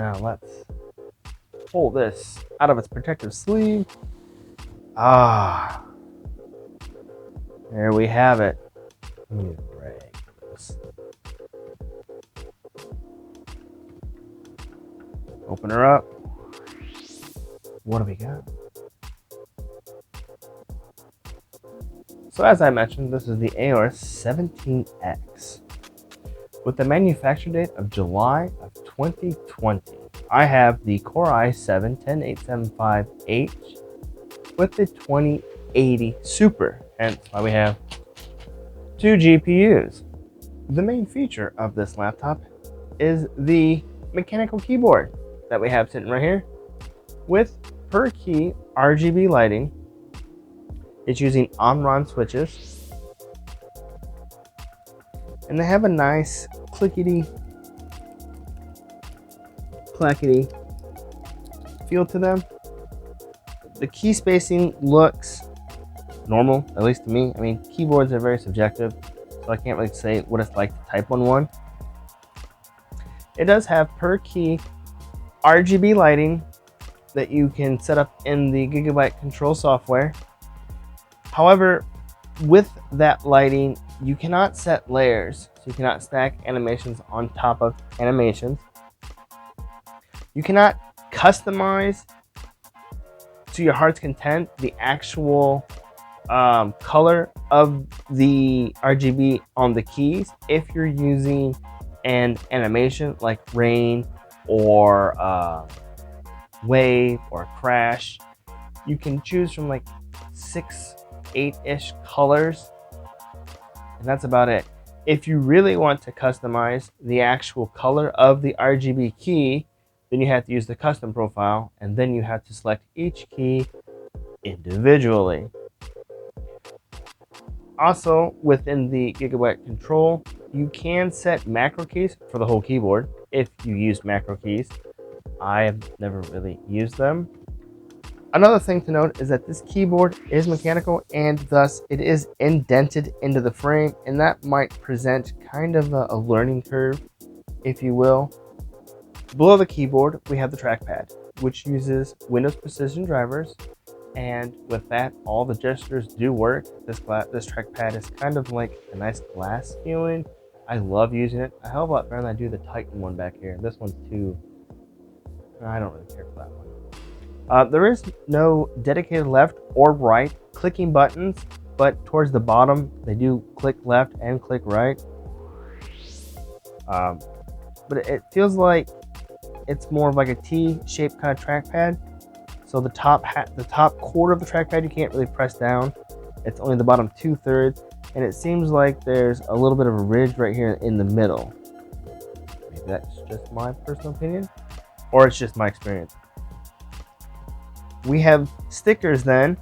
Now let's pull this out of its protective sleeve. Ah, there we have it. Let me break this. Open her up. What do we got? So as I mentioned, this is the Aorus17x with the manufacture date of July of 2020. I have the Core i7-10875H with the 2080 Super, hence why we have two GPUs. The main feature of this laptop is the mechanical keyboard that we have sitting right here with per key RGB lighting. It's using on-RON switches, and they have a nice clickety clackety feel to them. The key spacing looks normal, at least to me. I mean, keyboards are very subjective, so I can't really say what it's like to type on one. It does have per key RGB lighting that you can set up in the Gigabyte control software. However, with that lighting, you cannot set layers, so you cannot stack animations on top of animations. You cannot customize to your heart's content the actual color of the RGB on the keys if you're using an animation like rain or wave or crash. You can choose from like 6-8-ish colors, and that's about it. If you really want to customize the actual color of the RGB key, then you have to use the custom profile, and then you have to select each key individually. Also, within the Gigabyte control, you can set macro keys for the whole keyboard if you use macro keys. I have never really used them. Another thing to note is that this keyboard is mechanical, and thus it is indented into the frame, and that might present kind of a learning curve, if you will. Below the keyboard, we have the trackpad, which uses Windows Precision drivers, and with that, all the gestures do work. This trackpad is kind of like a nice glass feeling. I love using it. A hell of a lot better than I do the Titan one back here. This one's too... I don't really care for that one. There is no dedicated left or right clicking buttons, but towards the bottom, they do click left and click right. But it feels like it's more of like a T-shaped kind of trackpad. So the top quarter of the trackpad you can't really press down. It's only the bottom 2/3, and it seems like there's a little bit of a ridge right here in the middle. Maybe that's just my personal opinion, or it's just my experience. We have stickers then,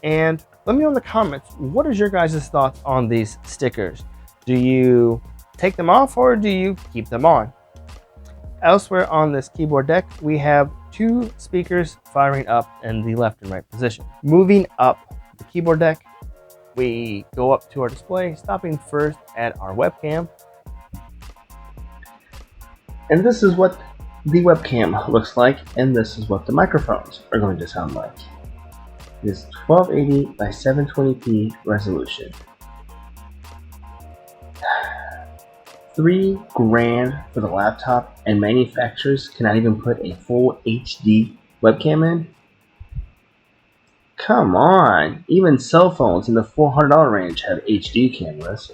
and let me know in the comments, what is your guys' thoughts on these stickers? Do you take them off or do you keep them on? Elsewhere on this keyboard deck, we have two speakers firing up in the left and right position. Moving up the keyboard deck, we go up to our display, stopping first at our webcam. And this is what the webcam looks like, and this is what the microphones are going to sound like. It is 1280 by 720p resolution. $3,000 for the laptop, and manufacturers cannot even put a full HD webcam in? Come on! Even cell phones in the $400 range have HD cameras.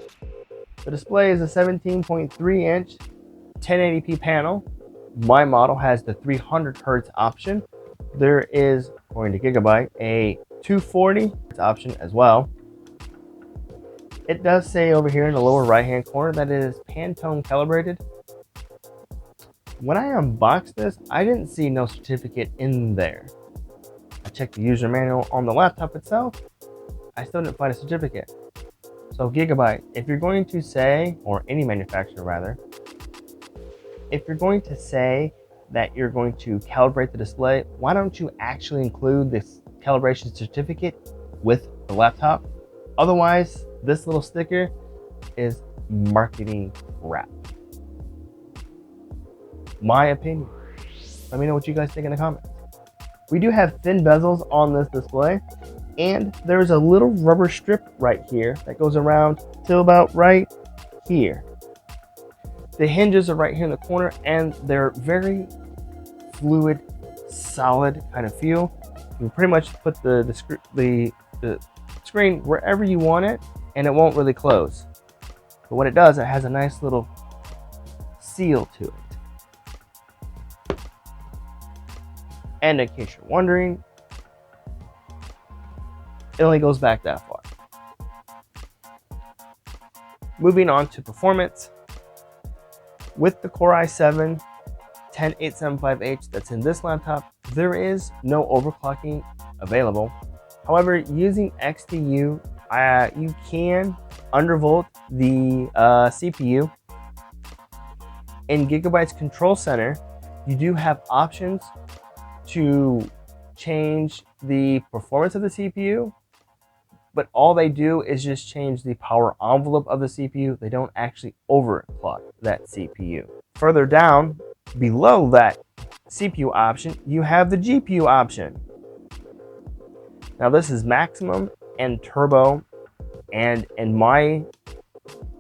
The display is a 17.3-inch 1080p panel. My model has the 300 Hz option. There is, according to Gigabyte, a 240 Hz option as well. It does say over here in the lower right hand corner that it is Pantone calibrated. When I unboxed this, I didn't see no certificate in there. I checked the user manual on the laptop itself. I still didn't find a certificate. So Gigabyte, if you're going to say, or any manufacturer rather, if you're going to say that you're going to calibrate the display, why don't you actually include this calibration certificate with the laptop? Otherwise, this little sticker is marketing crap. My opinion. Let me know what you guys think in the comments. We do have thin bezels on this display, and there's a little rubber strip right here that goes around till about right here. The hinges are right here in the corner, and they're very fluid, solid kind of feel. You can pretty much put the screen wherever you want it, and it won't really close. But what it does, it has a nice little seal to it. And in case you're wondering, it only goes back that far. Moving on to performance. With the Core i7-10875H that's in this laptop, there is no overclocking available. However, using XDU, you can undervolt the CPU. In Gigabyte's Control Center, you do have options to change the performance of the CPU, but all they do is just change the power envelope of the CPU. They don't actually overclock that CPU. Further down, below that CPU option, you have the GPU option. Now this is maximum and turbo, and in my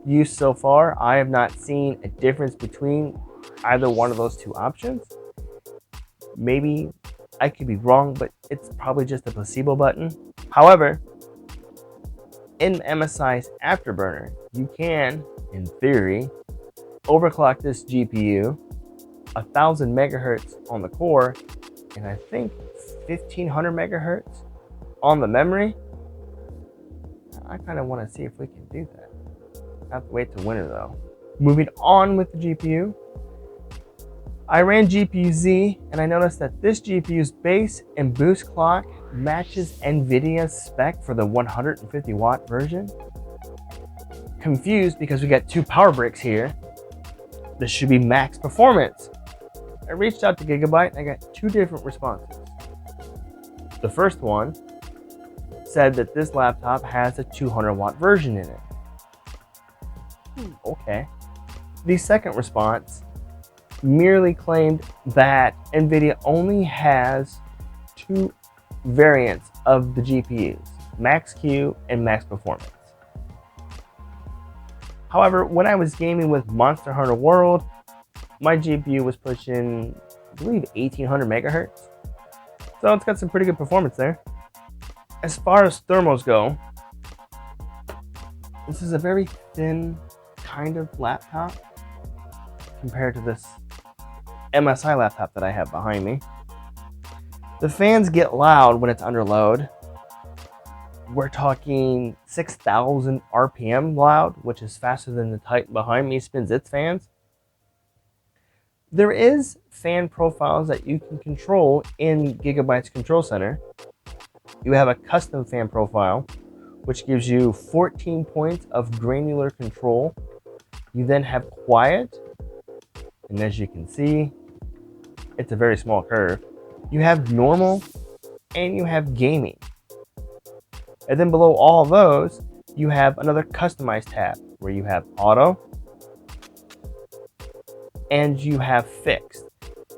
use so far, I have not seen a difference between either one of those two options. Maybe I could be wrong, but it's probably just a placebo button. However, in MSI's Afterburner, you can, in theory, overclock this GPU 1000 megahertz on the core, and I think 1500 megahertz on the memory. I kind of want to see if we can do that. I have to wait till winter though. Moving on with the GPU, I ran GPU-Z, and I noticed that this GPU's base and boost clock matches Nvidia's spec for the 150 watt version. Confused because we got two power bricks here. This should be max performance. I reached out to Gigabyte and I got two different responses. The first one said that this laptop has a 200 watt version in it. Okay. The second response merely claimed that Nvidia only has two variants of the GPUs, Max Q and Max Performance. However, when I was gaming with Monster Hunter World, my GPU was pushing, I believe, 1800 megahertz. So it's got some pretty good performance there. As far as thermals go, this is a very thin kind of laptop compared to this MSI laptop that I have behind me. The fans get loud when it's under load. We're talking 6,000 RPM loud, which is faster than the Titan behind me spins its fans. There is fan profiles that you can control in Gigabyte's Control Center. You have a custom fan profile, which gives you 14 points of granular control. You then have quiet, and as you can see, it's a very small curve. You have normal, and you have gaming. And then below all those, you have another customized tab where you have auto and you have fixed.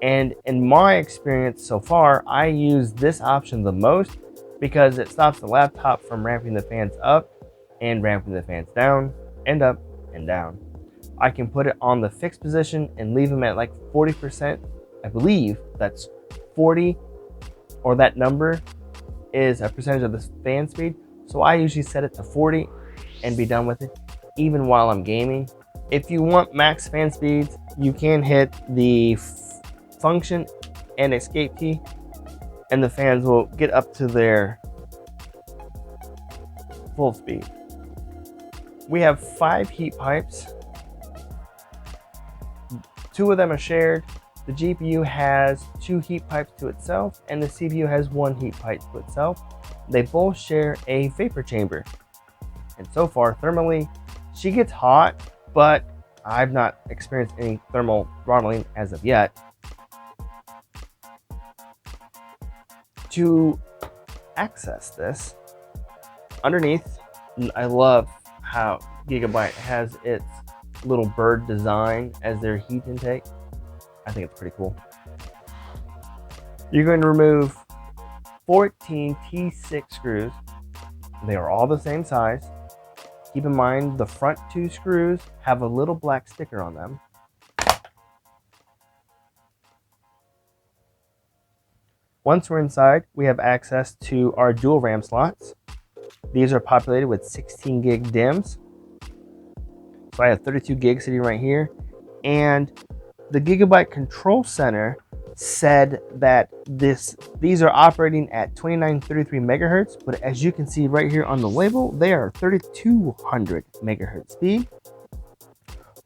And in my experience so far, I use this option the most because it stops the laptop from ramping the fans up and ramping the fans down and up and down. I can put it on the fixed position and leave them at like 40%. I believe that's 40, or that number is a percentage of the fan speed. So I usually set it to 40 and be done with it, even while I'm gaming. If you want max fan speeds, you can hit the function and escape key, and the fans will get up to their full speed. We have 5 heat pipes. 2 of them are shared. The GPU has 2 heat pipes to itself, and the CPU has 1 heat pipe to itself. They both share a vapor chamber. And so far, thermally, she gets hot, but I've not experienced any thermal throttling as of yet. To access this, underneath, I love how Gigabyte has its little bird design as their heat intake. I think it's pretty cool. You're going to remove 14 T6 screws. They are all the same size. Keep in mind the front 2 screws have a little black sticker on them. Once we're inside, we have access to our dual RAM slots. These are populated with 16 gig DIMMs. So I have 32 gigs sitting right here. And the Gigabyte Control Center said that these are operating at 2933 megahertz, but as you can see right here on the label, they are 3200 megahertz speed.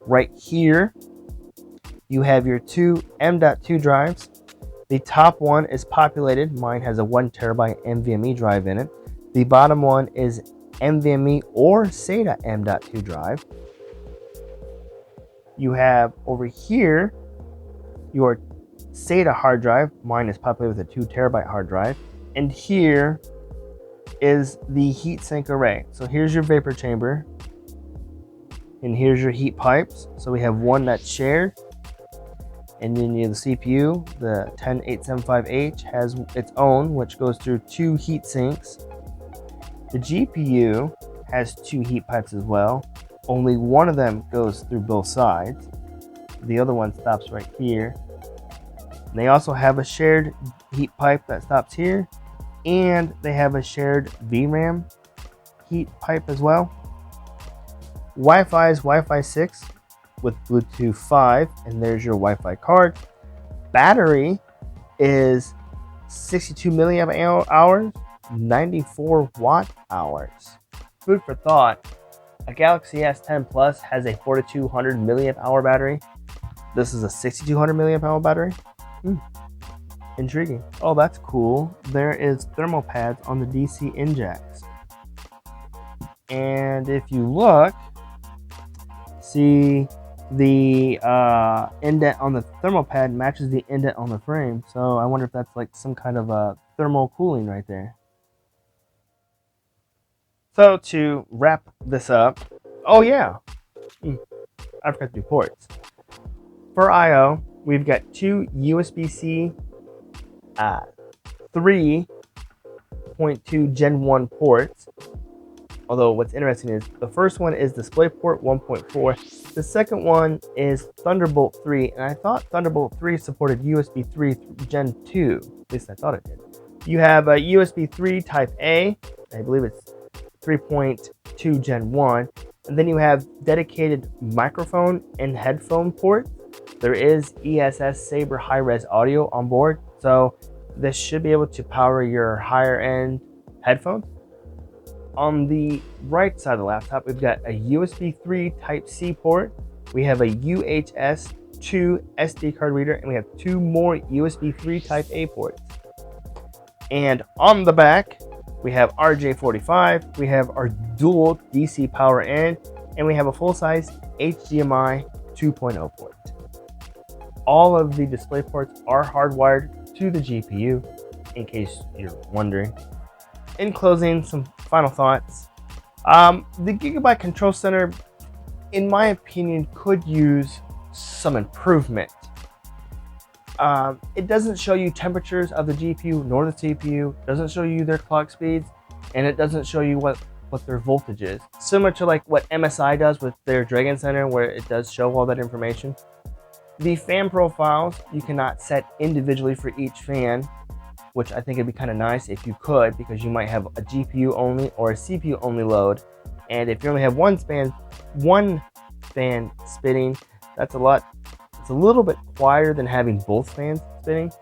Right here, you have your 2 M.2 drives. The top one is populated. Mine has a 1 terabyte NVMe drive in it. The bottom one is NVMe or SATA M.2 drive. You have over here your SATA hard drive. Mine is populated with a 2 terabyte hard drive. And here is the heatsink array. So here's your vapor chamber. And here's your heat pipes. So we have one that's shared. And then you have the CPU, the 10875H has its own, which goes through 2 heat sinks. The GPU has 2 heat pipes as well. Only one of them goes through both sides. The other one stops right here. And they also have a shared heat pipe that stops here. And they have a shared VRAM heat pipe as well. Wi-Fi is Wi-Fi 6 with Bluetooth 5, and there's your Wi-Fi card. Battery is 62 milliamp hours, 94 watt hours. Food for thought, a Galaxy S10 Plus has a 4200 milliamp hour battery. This is a 6200 milliamp hour battery. Intriguing. Oh, that's cool. There is thermal pads on the DC injects. And if you look, see the indent on the thermal pad matches the indent on the frame. So I wonder if that's like some kind of a thermal cooling right there. So to wrap this up, oh yeah, I forgot to do ports. For I/O, we've got 2 USB-C 3.2 Gen 1 ports. Although what's interesting is the first one is DisplayPort 1.4. The second one is Thunderbolt 3, and I thought Thunderbolt 3 supported USB 3 Gen 2. At least I thought it did. You have a USB 3 Type A. I believe it's 3.2 Gen 1. And then you have dedicated microphone and headphone ports. There is ESS Sabre high-res audio on board, so this should be able to power your higher-end headphones. On the right side of the laptop, we've got a USB 3 Type-C port. We have a UHS 2 SD card reader, and we have 2 more USB 3 Type-A ports. And on the back, we have RJ45, we have our dual DC power in, and we have a full-size HDMI 2.0 port. All of the display ports are hardwired to the GPU, in case you're wondering. In closing, some final thoughts. The Gigabyte Control Center, in my opinion, could use some improvement. It doesn't show you temperatures of the GPU nor the CPU, doesn't show you their clock speeds, and it doesn't show you what their voltage is. Similar to like what MSI does with their Dragon Center, where it does show all that information. The fan profiles you cannot set individually for each fan, which I think it'd be kind of nice if you could, because you might have a GPU only or a CPU only load. And if you only have one fan spinning, that's a lot. It's a little bit quieter than having both fans spinning.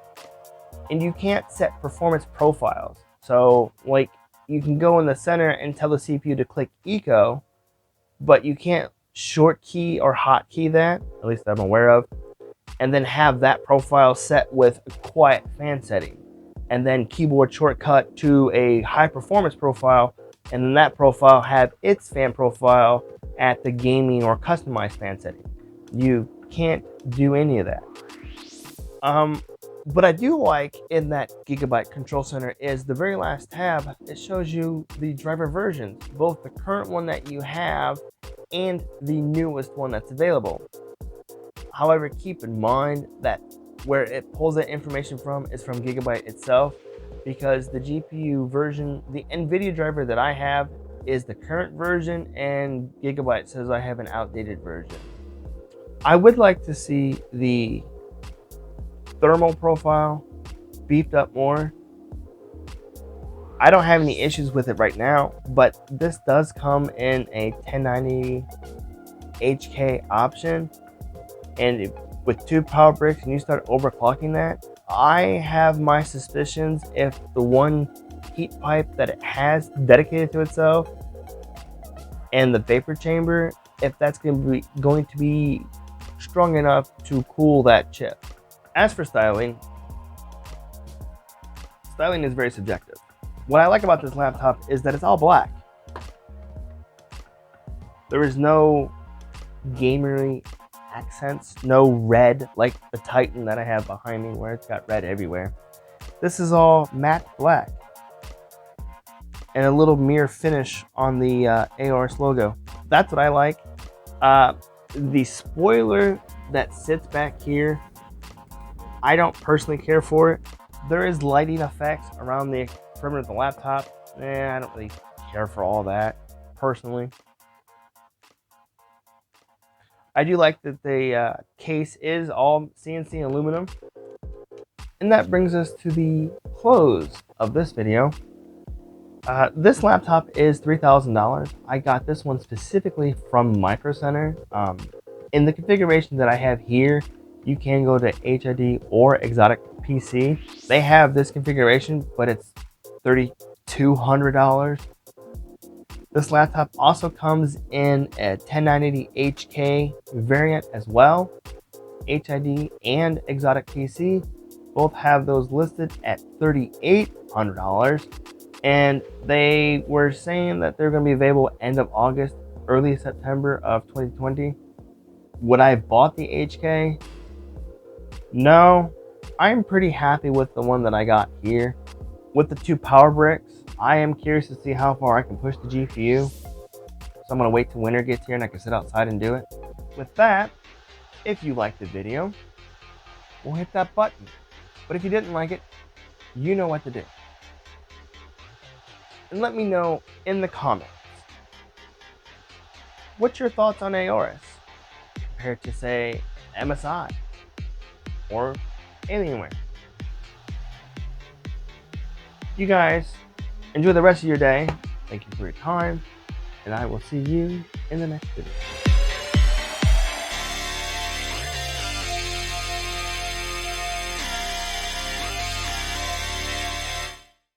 And you can't set performance profiles. So like you can go in the center and tell the CPU to click eco, but you can't short key or hot key that, at least I'm aware of, and then have that profile set with a quiet fan setting. And then keyboard shortcut to a high performance profile, and then that profile have its fan profile at the gaming or customized fan setting. You can't do any of that. What I do like in that Gigabyte Control Center is the very last tab. It shows you the driver versions, both the current one that you have and the newest one that's available. However, keep in mind that where it pulls that information from is from Gigabyte itself, because the GPU version, the Nvidia driver that I have is the current version, and Gigabyte says I have an outdated version. I would like to see the thermal profile beefed up more. I don't have any issues with it right now, but this does come in a 1090 HK option, and with 2 power bricks and you start overclocking that, I have my suspicions if the one heat pipe that it has dedicated to itself and the vapor chamber, if that's going to be strong enough to cool that chip. As for styling is very subjective. What I like about this laptop is that it's all black. There is no gamery accents, no red like the Titan that I have behind me where it's got red everywhere. This is all matte black and a little mirror finish on the Aorus logo. That's what I like. The spoiler that sits back here, I don't personally care for it. There is lighting effects around the perimeter of the laptop. I don't really care for all that personally. I do like that the case is all CNC aluminum. And that brings us to the close of this video. This laptop is $3,000. I got this one specifically from Micro Center. In the configuration that I have here, you can go to HID or Exotic PC. They have this configuration, but it's $3,200. This laptop also comes in a 1090 HK variant as well. HID and Exotic PC both have those listed at $3,800. And they were saying that they're going to be available end of August, early September of 2020. Would I have bought the HK? No. I'm pretty happy with the one that I got here. With the 2 power bricks, I am curious to see how far I can push the GPU. So I'm going to wait till winter gets here and I can sit outside and do it. With that, if you liked the video, we'll hit that button. But if you didn't like it, you know what to do. And let me know in the comments, what's your thoughts on Aorus compared to, say, MSI or Alienware? You guys enjoy the rest of your day. Thank you for your time, and I will see you in the next video.